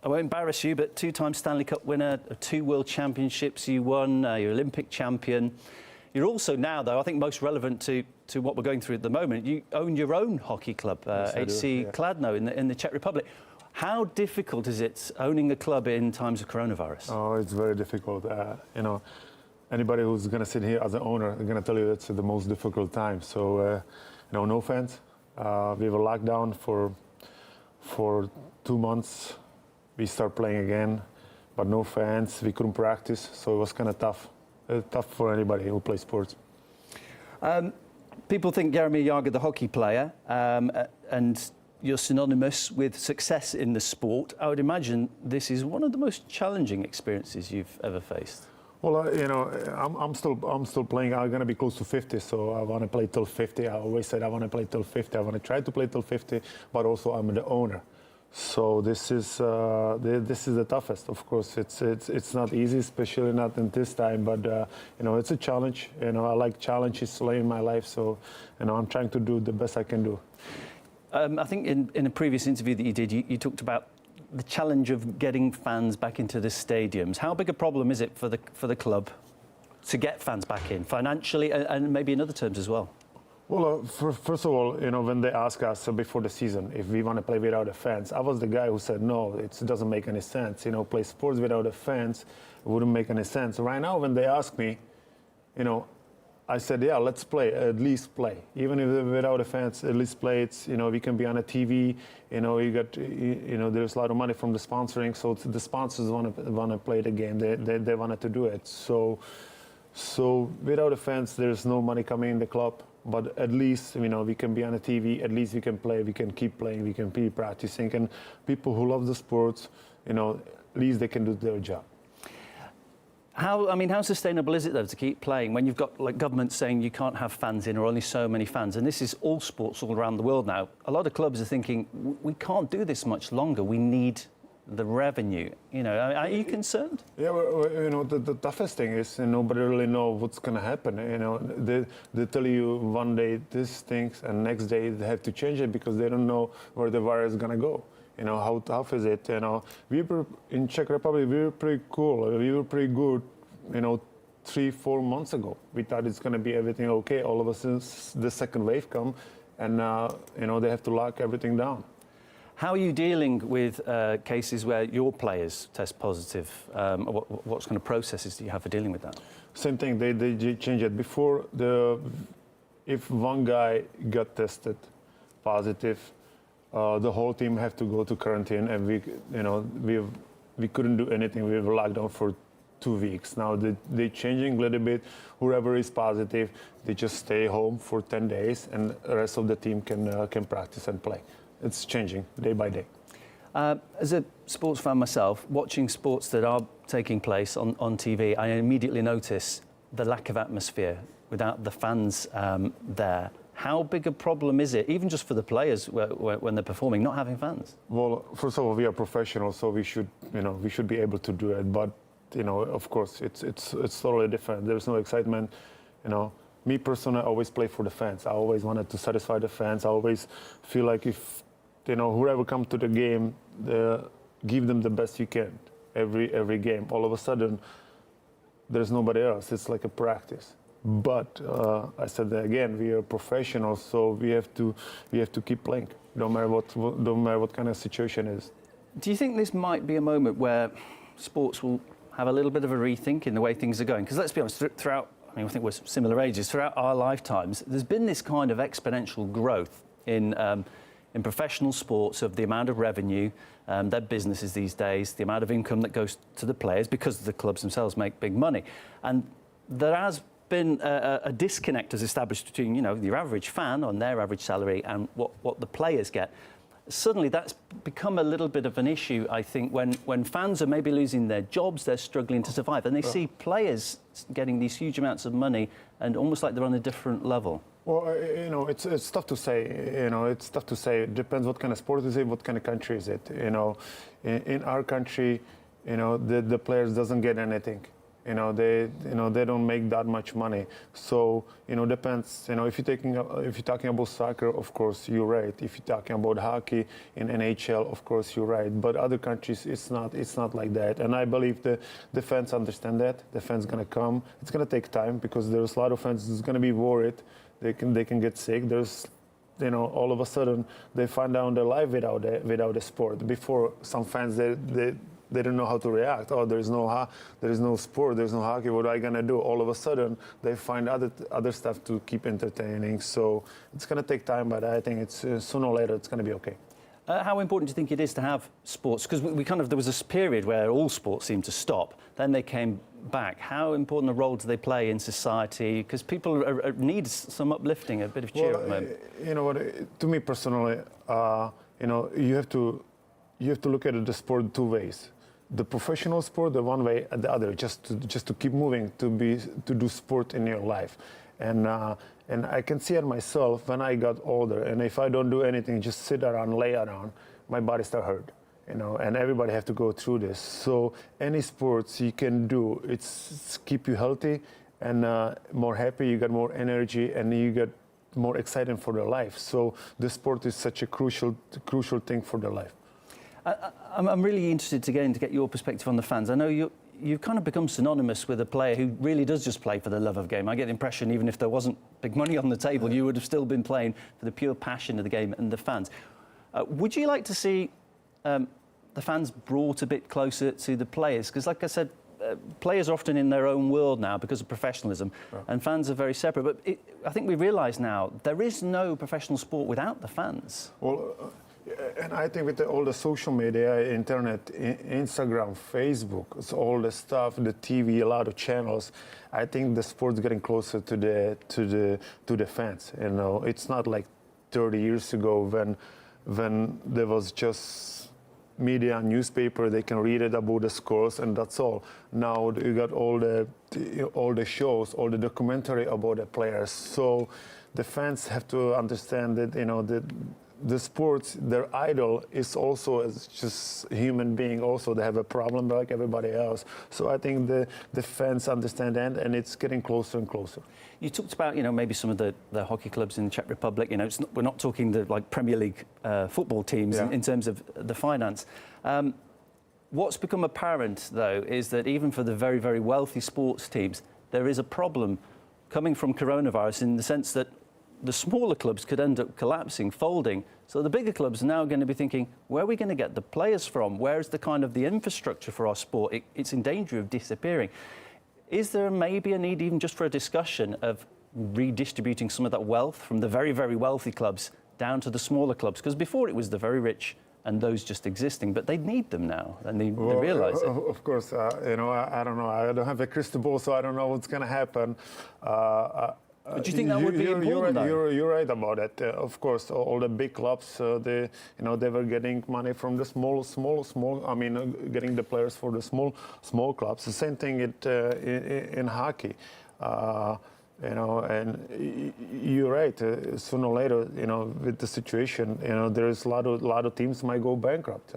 I won't embarrass you, but two-time Stanley Cup winner, 2 World Championships you won, you're Olympic champion. You're also now, though, I think most relevant to what we're going through at the moment, you own your own hockey club, Yes, HC Kladno in the Czech Republic. How difficult is it owning a club in times of coronavirus? Oh, it's very difficult. You know, anybody who's going to sit here as an owner, they're going to tell you it's the most difficult time. So, you know, no fans. We were locked down for 2 months. We start playing again, but no fans. We couldn't practice, so it was kind of tough. Tough for anybody who plays sports. People think Jaromir Jagr, the hockey player, and you're synonymous with success in the sport. I would imagine this is one of the most challenging experiences you've ever faced. Well, you know, I'm still playing. I'm going to be close to 50, so I want to play till 50. I always said I want to play till 50. I want to try to play till 50, but also I'm the owner. So this is the toughest. Of course, it's not easy, especially not in this time. But you know, it's a challenge. You know, I like challenges in my life. So you know, I'm trying to do the best I can do. I think in a previous interview that you did, you talked about the challenge of getting fans back into the stadiums. How big a problem is it for the club to get fans back in, financially and maybe in other terms as well? Well, first of all, you know, when they asked us before the season if we want to play without the fans, I was the guy who said, no, it doesn't make any sense. You know, play sports without the fans, it wouldn't make any sense. Right now, when they ask me, you know, I said, yeah, let's play, at least play. Even if without the fans, at least play. It's, you know, we can be on a TV, you know, you know, there's a lot of money from the sponsoring, so the sponsors want to play the game. They wanted to do it. So without the fans, there's no money coming in the club. But at least, you know, we can be on a TV, at least we can play, we can keep playing, we can be practicing. And people who love the sports, you know, at least they can do their job. How sustainable is it, though, to keep playing when you've got, like, governments saying you can't have fans in or only so many fans? And this is all sports all around the world now. A lot of clubs are thinking, we can't do this much longer. We need the revenue. You know, are you concerned? Yeah, well, you know, the toughest thing is, nobody really knows what's going to happen. You know, they tell you one day this things, and next day they have to change it because they don't know where the virus is going to go. You know, how tough is it? You know, we were in Czech Republic, we were pretty cool. We were pretty good, you know, 3-4 months ago. We thought it's going to be everything okay. All of a sudden, the second wave come, and you know, they have to lock everything down. How are you dealing with cases where your players test positive? What kind of processes do you have for dealing with that? Same thing. They changed it before. If one guy got tested positive, the whole team have to go to quarantine, and we couldn't do anything. We were locked down for 2 weeks. Now they're changing a little bit. Whoever is positive, they just stay home for 10 days, and the rest of the team can practice and play. It's changing day by day. As a sports fan myself, watching sports that are taking place on TV, I immediately notice the lack of atmosphere without the fans there. How big a problem is it, even just for the players when they're performing, not having fans? Well, first of all, we are professionals, so we should be able to do it. But you know, of course, it's totally different. There's no excitement, you know. Me personally, I always play for the fans. I always wanted to satisfy the fans. I always feel like if, you know, whoever comes to the game, give them the best you can every game. All of a sudden, there's nobody else. It's like a practice. But I said that again, we are professionals, so we have to keep playing, no matter what kind of situation it is. Do you think this might be a moment where sports will have a little bit of a rethink in the way things are going? Because let's be honest, throughout, I think we're similar ages, throughout our lifetimes, there's been this kind of exponential growth in professional sports of the amount of revenue, their businesses these days, the amount of income that goes to the players because the clubs themselves make big money. And there has been a disconnect as established between, you know, your average fan on their average salary and what the players get. Suddenly that's become a little bit of an issue, I think, when fans are maybe losing their jobs, they're struggling to survive, and they see players getting these huge amounts of money and almost like they're on a different level. Well, you know, it's tough to say. You know, it's tough to say. It depends what kind of sport is it, what kind of country is it. You know, in our country, you know, the players doesn't get anything. They don't make that much money. So depends. If you're talking about soccer, of course you're right. If you're talking about hockey in NHL, of course you're right. But other countries, it's not like that. And I believe the fans understand that. The fans gonna come. It's gonna take time because there's a lot of fans who's gonna be worried. They can get sick. There's all of a sudden they find out their life without a sport. Before, some fans they don't know how to react. Oh, there is no sport, there's no hockey. What am I gonna do? All of a sudden, they find other stuff to keep entertaining. So it's gonna take time, but I think it's sooner or later it's gonna be okay. How important do you think it is to have sports? Because there was this period where all sports seemed to stop. Then they came back. How important a role do they play in society? Because people need some uplifting, a bit of cheer at the moment. You know what? To me personally, you have to look at the sport two ways. The professional sport, the one way, and the other, just to keep moving, to do sport in your life, and I can see it myself when I got older. And if I don't do anything, just sit around, lay around, my body start hurt, And everybody have to go through this. So any sports you can do, it's keep you healthy and more happy. You get more energy and you get more excited for their life. So the sport is such a crucial thing for their life. I'm really interested to get your perspective on the fans. I know you've kind of become synonymous with a player who really does just play for the love of the game. I get the impression even if there wasn't big money on the table, you would have still been playing for the pure passion of the game and the fans. Would you like to see the fans brought a bit closer to the players? Because like I said, players are often in their own world now because of professionalism, and fans are very separate. But I think we realise now there is no professional sport without the fans. Well, and I think with all the social media, internet, Instagram, Facebook, so all the stuff, the TV, a lot of channels, I think the sport's getting closer to the fans. It's not like 30 years ago when there was just media, newspaper, they can read it about the scores and that's all. Now you got all the shows, all the documentary about the players. So the fans have to understand that the sports, their idol is also as just human being. Also, they have a problem like everybody else. So I think the fans understand that, and it's getting closer and closer. You talked about maybe some of the hockey clubs in the Czech Republic. We're not talking the Premier League football teams in terms of the finance. What's become apparent though is that even for the very, very wealthy sports teams, there is a problem coming from coronavirus in the sense that the smaller clubs could end up collapsing, folding. So the bigger clubs are now going to be thinking, where are we going to get the players from? Where is the infrastructure for our sport? It's in danger of disappearing. Is there maybe a need even just for a discussion of redistributing some of that wealth from the very, very wealthy clubs down to the smaller clubs? Because before it was the very rich and those just existing, but they need them now, and they realise it. Of course, I don't know. I don't have a crystal ball, so I don't know what's going to happen. But do you think that would be important? You're right about it. Of course, all the big clubs, they were getting money from the small. I mean, getting the players for the small clubs. The same thing in hockey. And you're right. Sooner or later, with the situation, there is a lot of teams might go bankrupt,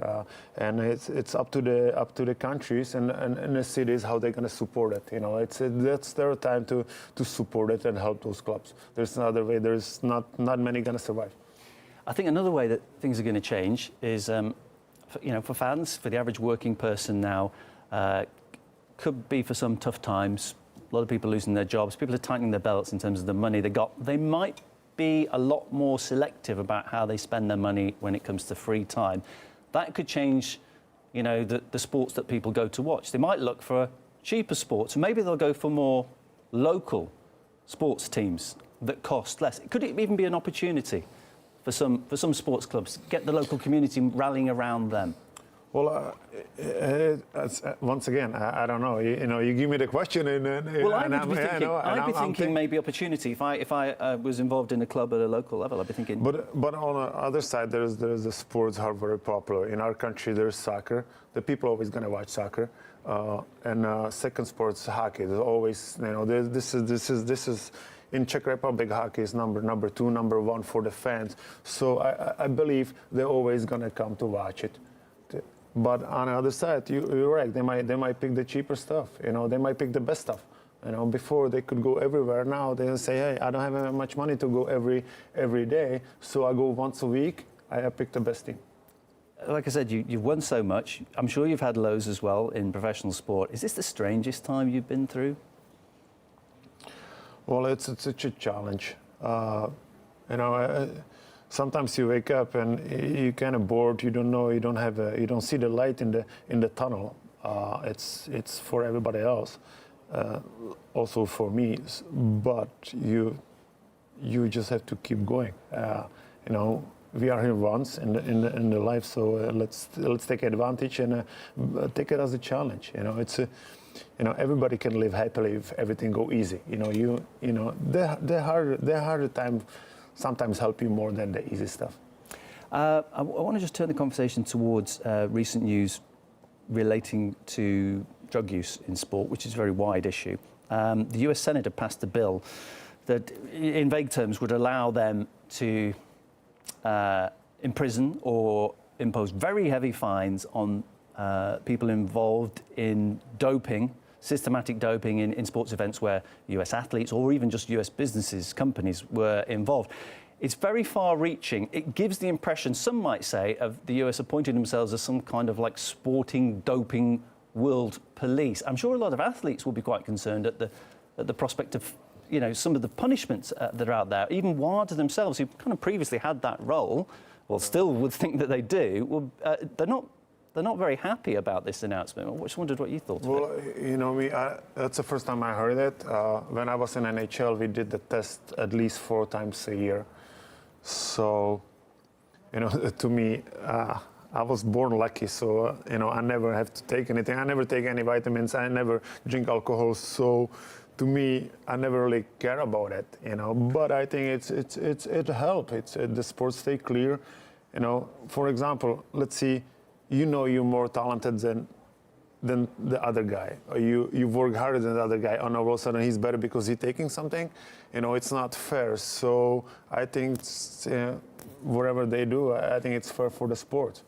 and it's up to the countries and the cities how they're going to support it. That's their time to support it and help those clubs. There's another way. There's not many going to survive. I think another way that things are going to change is, for fans, for the average working person now, could be for some tough times. A lot of people losing their jobs. People are tightening their belts in terms of the money they got. They might be a lot more selective about how they spend their money when it comes to free time. That could change, the sports that people go to watch. They might look for cheaper sports. Maybe they'll go for more local sports teams that cost less. Could it even be an opportunity for some sports clubs? Get the local community rallying around them. Well, once again, I don't know. You give me the question, I'd be thinking maybe opportunity. If I was involved in a club at a local level, I'd be thinking. But on the other side, there's the sports are very popular in our country. There's soccer. The people are always going to watch soccer, and second sports hockey. There's always this is. In Czech Republic, hockey is number 2, number 1 for the fans. So I believe they're always going to come to watch it. But on the other side, you're right. They might pick the cheaper stuff. You know, they might pick the best stuff. You know, before they could go everywhere. Now they say, hey, I don't have that much money to go every day, so I go once a week. I pick the best team. Like I said, you've won so much. I'm sure you've had lows as well in professional sport. Is this the strangest time you've been through? Well, it's such a challenge. You know, sometimes you wake up and you're kind of bored. You don't know. You don't see the light in the tunnel. It's for everybody else, also for me. But you just have to keep going. You know, we are here once in the life, so let's take advantage and take it as a challenge. You know, you know, everybody can live happily if everything go easy. You know, the harder time sometimes help you more than the easy stuff. I want to just turn the conversation towards recent news relating to drug use in sport, which is a very wide issue. The US Senate had passed a bill that, in vague terms, would allow them to imprison or impose very heavy fines on people involved in doping, systematic doping in sports events where US athletes or even just US businesses, companies were involved. It's very far-reaching. It gives the impression, some might say, of the US appointing themselves as some kind of like sporting doping world police. I'm sure a lot of athletes will be quite concerned at the prospect of, you know, some of the punishments that are out there. Even WADA themselves, who kind of previously had that role, well, still would think that they do. Well, they're not very happy about this announcement. I just wondered what you thought of it. Well, you know, that's the first time I heard it. When I was in NHL, we did the test at least 4 times a year. So, you know, to me, I was born lucky. So, you know, I never have to take anything. I never take any vitamins. I never drink alcohol. So, to me, I never really care about it, you know. But I think it helps. The sports stay clear, you know. For example, let's see, you know, you're more talented than the other guy. Or you work harder than the other guy. And all of a sudden he's better because he's taking something. You know, it's not fair. So I think whatever they do, I think it's fair for the sport.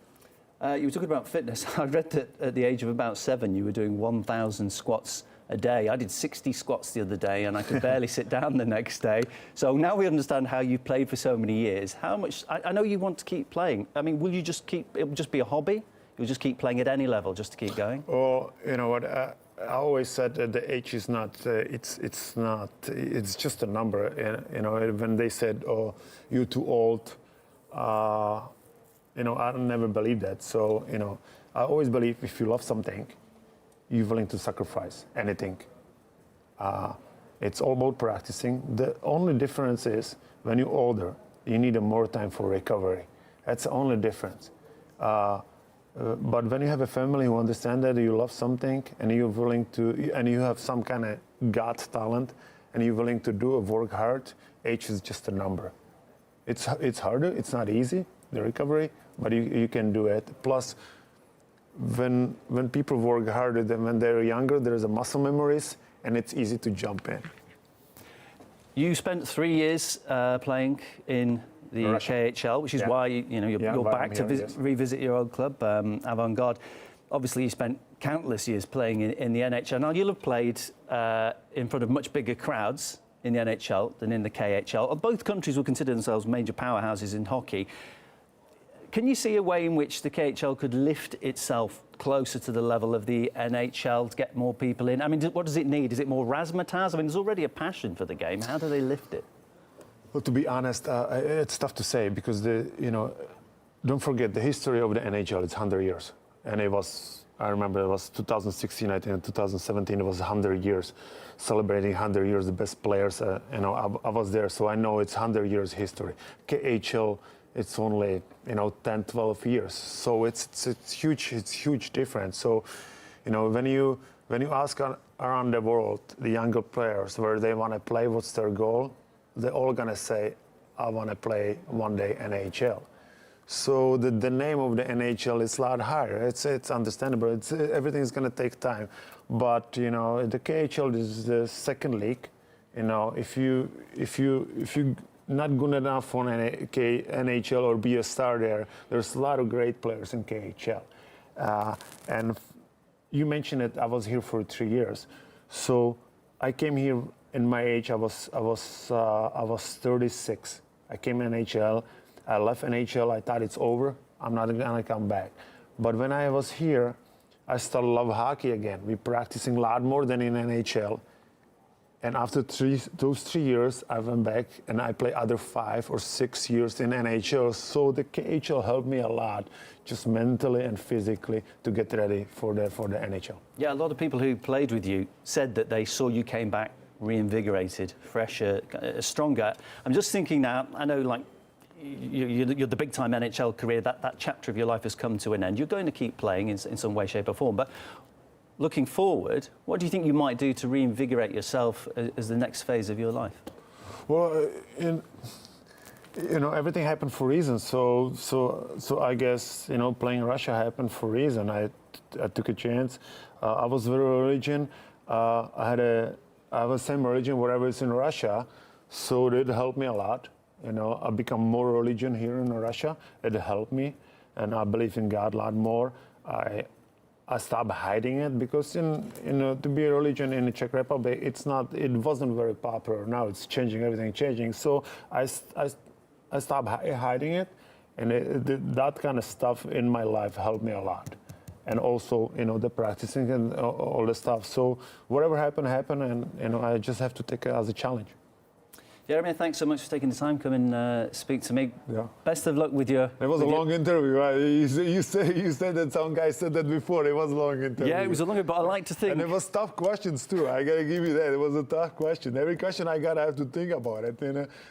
You were talking about fitness. I read that at the age of about 7, you were doing 1,000 squats a day. I did 60 squats the other day and I could barely sit down the next day. So now we understand how you've played for so many years. How much, I know you want to keep playing. I mean, will you just it will just be a hobby? You'll just keep playing at any level just to keep going? Well, you know what, I always said that the age is not, it's just a number. You know, when they said, oh, you're too old, you know, I never believed that. So, you know, I always believe if you love something, you're willing to sacrifice anything. It's all about practicing. The only difference is when you're older, you need more time for recovery. That's the only difference. But when you have a family who understands that you love something and you're willing to, and you have some kind of God talent and you're willing to work hard, age is just a number. It's harder, it's not easy, the recovery, but you can do it. Plus, when people work harder than when they're younger, there's a muscle memories and it's easy to jump in. You spent 3 years playing in the Russia. KHL, which is why you're back to revisit your old club, Avant-Garde. Obviously, you spent countless years playing in the NHL. Now, you'll have played in front of much bigger crowds in the NHL than in the KHL. Both countries will consider themselves major powerhouses in hockey. Can you see a way in which the KHL could lift itself closer to the level of the NHL to get more people in? I mean, what does it need? Is it more razzmatazz? I mean, there's already a passion for the game. How do they lift it? Well, to be honest, it's tough to say because don't forget the history of the NHL. It's 100 years, and I remember it was 2016. I think in 2017 it was 100 years, celebrating 100 years. The best players. I was there, so I know it's 100 years history. KHL, it's only 10, 12 years. So it's huge. It's huge difference. So, when you ask around the world the younger players where they want to play, what's their goal? They're all gonna say, I want to play one day NHL. So the name of the NHL is a lot higher. It's understandable. Everything's gonna take time, but the KHL is the second league. If you not good enough for NHL or be a star there, there's a lot of great players in KHL, And you mentioned it. I was here for 3 years, so I came here in my age. I was 36. I came in NHL. I left NHL. I thought it's over. I'm not gonna come back. But when I was here, I started to love hockey again. We're practicing a lot more than in NHL. And after those 3 years, I went back and I played other 5 or 6 years in NHL. So the KHL helped me a lot, just mentally and physically, to get ready for the NHL. Yeah, a lot of people who played with you said that they saw you came back reinvigorated, fresher, stronger. I'm just thinking now, I know like you're the big-time NHL career, that chapter of your life has come to an end. You're going to keep playing in some way, shape or form, but looking forward, what do you think you might do to reinvigorate yourself as the next phase of your life? Well, everything happened for a reason. So I guess, playing in Russia happened for a reason. I took a chance. I was very religion. I was same religion wherever it's in Russia, so it helped me a lot. I become more religion here in Russia. It helped me, and I believe in God a lot more. I stopped hiding it because to be a religion in the Czech Republic, it wasn't very popular. Now it's changing, everything changing. So I stopped hiding it, and that kind of stuff in my life helped me a lot. And also, the practicing and all the stuff. So whatever happened, and I just have to take it as a challenge. Jaromir, thanks so much for taking the time, come and speak to me. Yeah. Best of luck with your... It was a long interview, right? You said that some guy said that before. It was a long interview. Yeah, it was a long, but I like to think... And it was tough questions too. I gotta give you that. It was a tough question. Every question I have to think about it.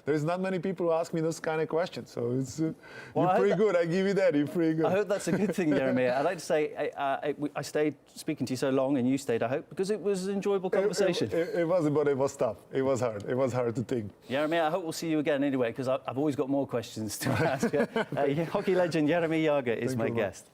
There's not many people who ask me this kind of question. So it's you're pretty good. I give you that. You're pretty good. I hope that's a good thing, Jaromir. I'd like to say I stayed speaking to you so long, and you stayed, I hope, because it was an enjoyable conversation. It was, but it was tough. It was hard. It was hard to think. Jaromir, I hope we'll see you again anyway, because I've always got more questions to ask. Hockey legend Jaromir Jagr is my guest.